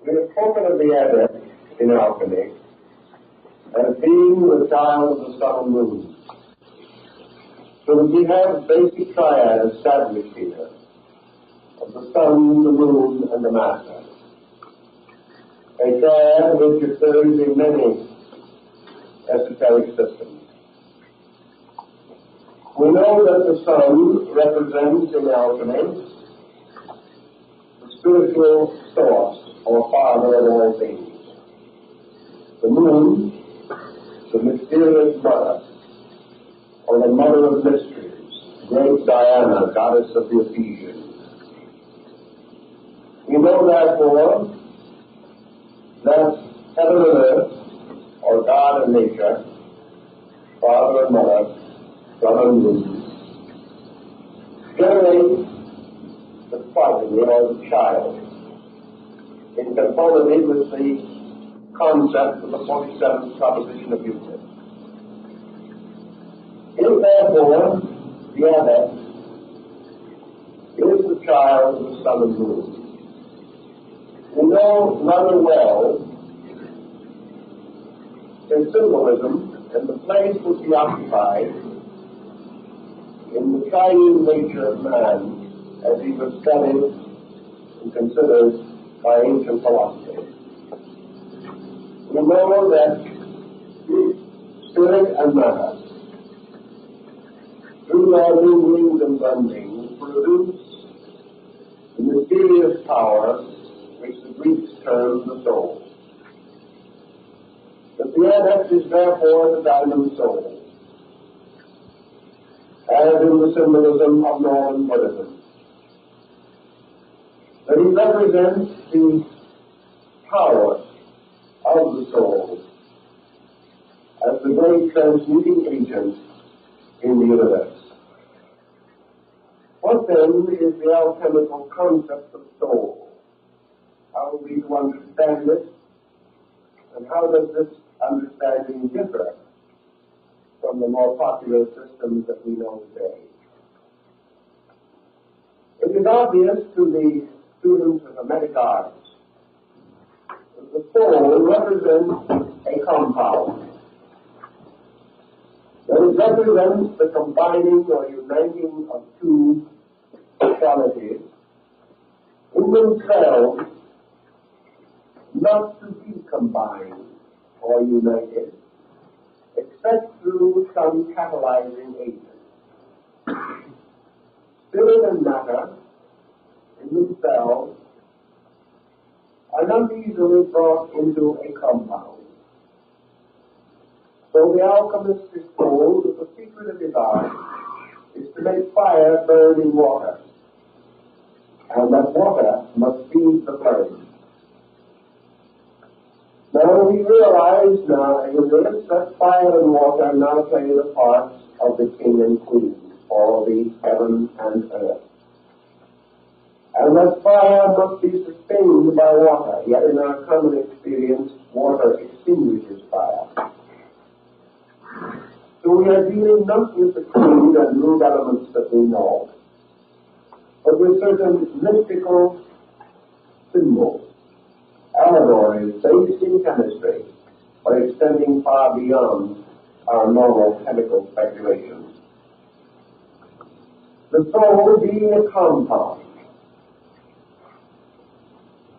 We have spoken of the adept in alchemy as being the child of the sun and moon. So that we have basic triad established here of the sun, the moon, and the master. A triad which occurs in many esoteric systems. We know that the sun represents in alchemy the spiritual source or father of all things. The moon, the mysterious mother, or the mother of mysteries, great Diana, goddess of the Ephesians. We know therefore that heaven and earth, or God and nature, father and mother, sun and moon, generate the progeny or the child in conformity with the concept of the 47th proposition of Euclid. If therefore the adept is the child of the sun and moon, we know rather well his symbolism and the place which he occupied in the triune nature of man as he was studied and considered by ancient philosophy. We know that spirit and matter, through their minglings and blendings, produce the mysterious power which the Greeks term the soul. That the adept is therefore the diamond soul, as in the symbolism of Northern Buddhism. That he represents the power of the soul as the great transmuting agent in the universe. What then is the alchemical concept of soul? How are we to understand it? And how does this understanding differ from the more popular systems that we know today? It is obvious to the students of hermetic arts that the soul represents a compound. That it represents the combining or uniting of two qualities in themselves, not to be combined or united, except through some catalyzing agent. Spirit and matter, in themselves, are not easily brought into a compound. So the alchemist is told that the secret of his art is to make fire burn in water, and that water must feed the flame. Now we realize now in this that fire and water now play the parts of the king and queen, or the heaven and earth. And that fire must be sustained by water, yet in our common experience, water extinguishes fire. So we are dealing not with the crude and rude elements that we know, but with certain mystical symbols, allegories based in chemistry, but extending far beyond our normal chemical speculations. The soul, being a compound,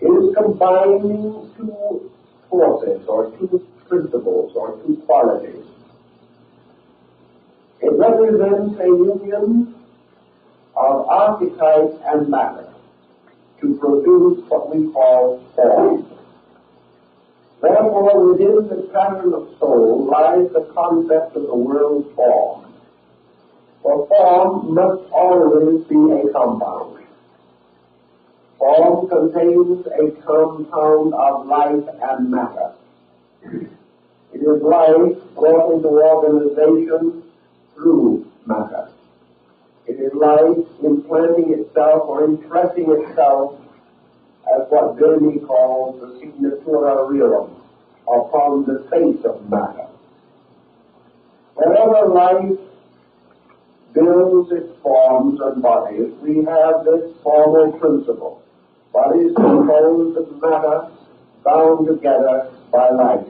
is combining two forces, or two principles, or two qualities. It represents a union of archetype and matter to produce what we call form. Therefore, within the pattern of soul lies the concept of the world form. For form must always be a compound. Form contains a compound of life and matter. It is life brought into organization through matter. It is life implanting itself or impressing itself as what Verni calls the signatura rerum, upon the face of matter. Wherever life builds its forms and bodies, we have this formal principle. Bodies composed of matter bound together by life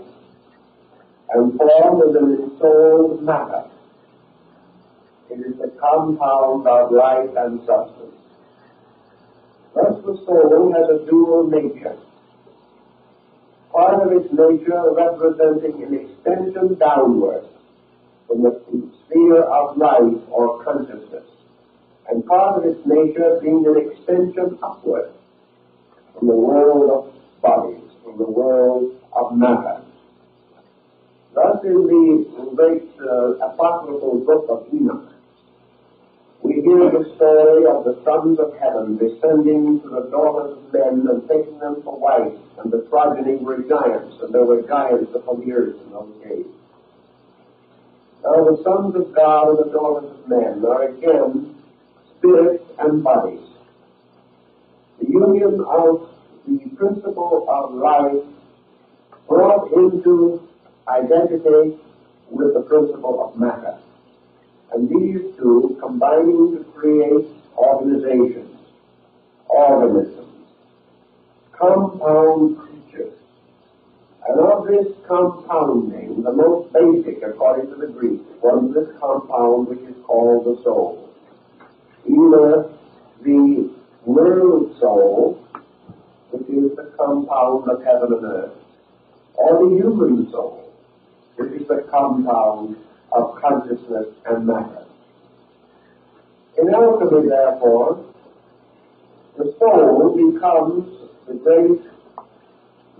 and form as an ensouled matter. It is the compound of life and substance. Thus the soul has a dual nature. Part of its nature representing an extension downward from the sphere of life or consciousness, and part of its nature being an extension upward from the world of bodies, from the world of matter. Thus in the great apocryphal book of Enoch, we hear the story of the sons of heaven descending to the daughters of men and taking them for wives, and the progeny were giants, and there were giants upon the earth in those days. Now the sons of God and the daughters of men are again spirits and bodies. The union of the principle of life brought into identity with the principle of matter. And these two combining to create organizations, organisms, compound creatures. And of this compounding, the most basic, according to the Greek, was this compound which is called the soul. Either the world soul, which is the compound of heaven and earth, or the human soul, which is the compound of consciousness and matter. In alchemy, therefore, the soul becomes the great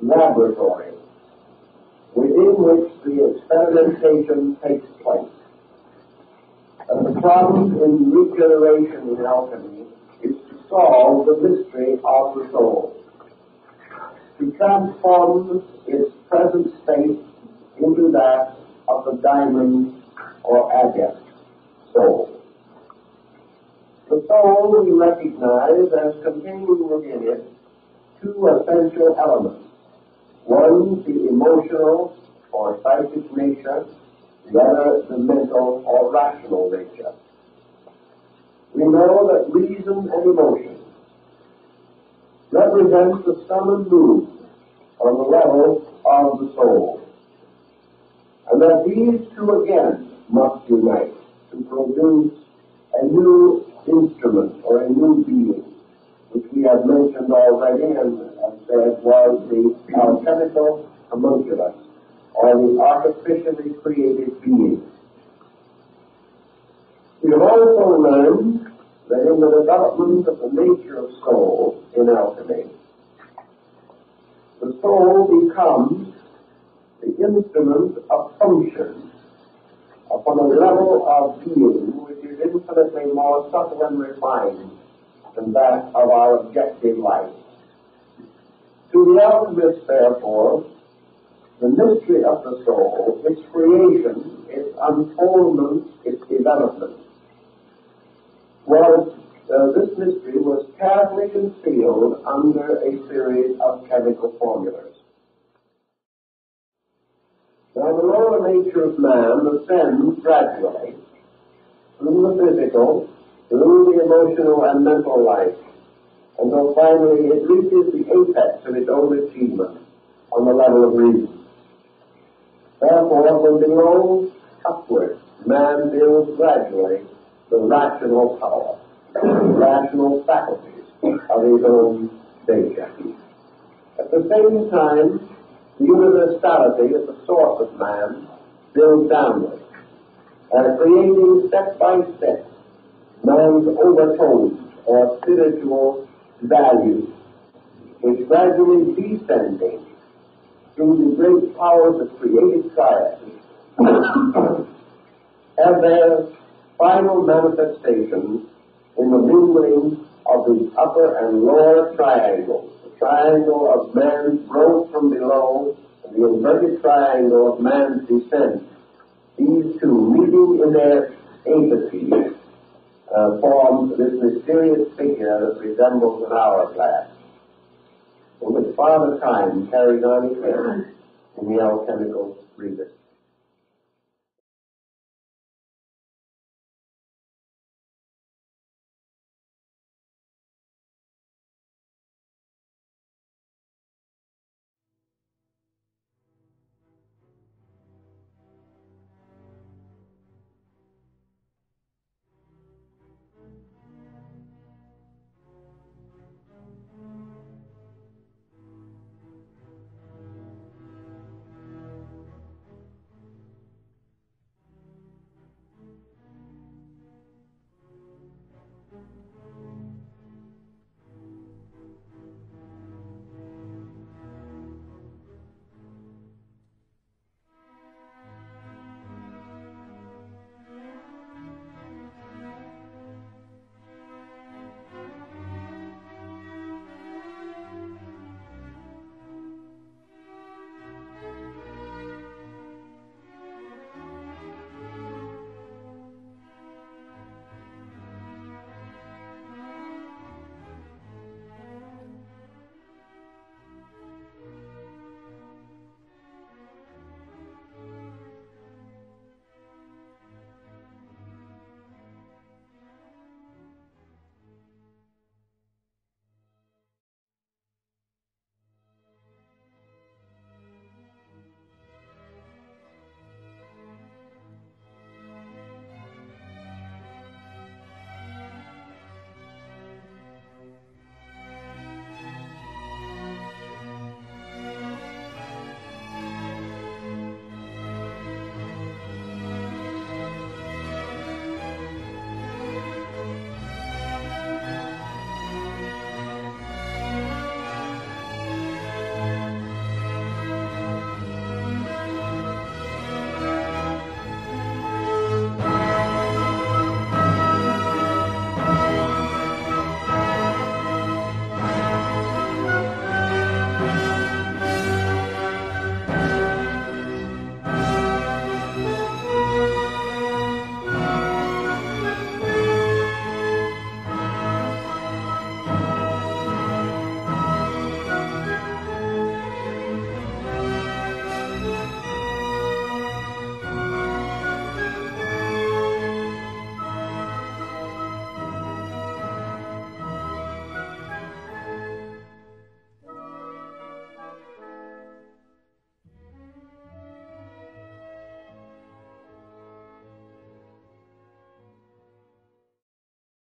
laboratory within which the experimentation takes place. And the problem in regeneration in alchemy is to solve the mystery of the soul, to transform its present state into that of the diamond or agate soul. The soul we recognize as containing within it two essential elements. One, the emotional or psychic nature, the other, the mental or rational nature. We know that reason and emotion represent the sun and moon on the level of the soul, and that these two again must unite to produce a new instrument or a new being, which we have mentioned already and said was the alchemical homunculus, or the artificially created being. We have also learned that in the development of the nature of soul in alchemy, the soul becomes the instrument of function upon a level of being which is infinitely more subtle and refined than that of our objective life. To the alchemist, therefore, the mystery of the soul, its creation, its unfoldment, its development, this mystery was carefully concealed under a series of chemical formulas. Now, the lower nature of man ascends gradually through the physical, through the emotional and mental life, until finally it reaches the apex of its own achievement on the level of reason. Therefore, from below upward, man builds gradually the rational power, the rational faculties of his own nature. At the same time, the universality at the source of man builds downward, creating step by step man's overtones or spiritual values, which gradually descending through the great powers of creative science have their final manifestation in the mingling of the upper and lower triangles, the triangle of man's growth from below and the inverted triangle of man's descent. These two, meeting in their apeces, form this mysterious figure that resembles an hourglass, in which Father Time carried on his head in the alchemical rebus.